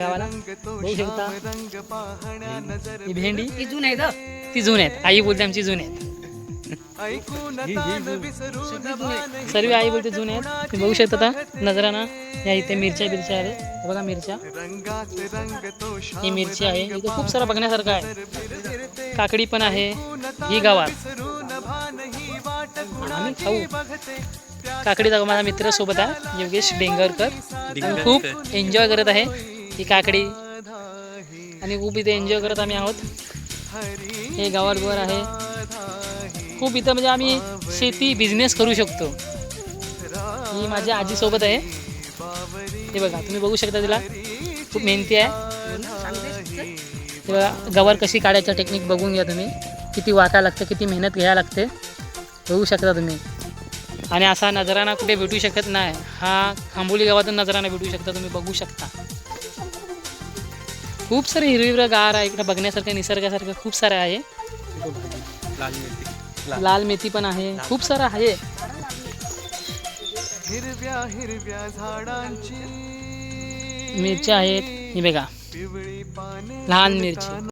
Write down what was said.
गावाला बघू शकता ही भेंडी ती जून आहेत, ती जून आहेत. आई बोलते आमची जून आहेत. सर्व आई बोलते जुने आहेत. तुम्ही बघू शकता आता नजराना या इथे मिरच्या आहे बघा. मिरच्या ही मिरची आहे. इथे खूप सारा बघण्यासारखं आहे. काकडी पण आहे. ही गावात आम्ही खाऊ काकडी दाखव. माझा मित्र सोबत आहे योगेश बेंगरकर. खूप एन्जॉय करत आहे ही काकडी आणि खूप इथे एन्जॉय करत आम्ही आहोत. हे गावात वर आहे. खूप इथं म्हणजे आम्ही शेती बिझनेस करू शकतो. ही माझ्या आजी सोबत आहे. हे बघा तुम्ही बघू शकता तिला खूप मेहनती आहे. ते बघा गवार कशी काढायचं टेक्निक बघून घ्या तुम्ही. किती वाकायला लागतं, किती मेहनत घ्यायला लागते बघू शकता तुम्ही. आणि असा नजराना कुठे भेटू शकत नाही. हा खांबोली गावातून नजराना भेटू शकता तुम्ही बघू शकता. खूप सारे हिरवीगार आहे इकडे बघण्यासारखं निसर्गासारखं खूप सारं आहे. लाल मेथी पण आहे. खूप सारं आहे. हिरव्या हिरव्या झाडांची मिरच्या आहेत. ही बघा लहान मिरची.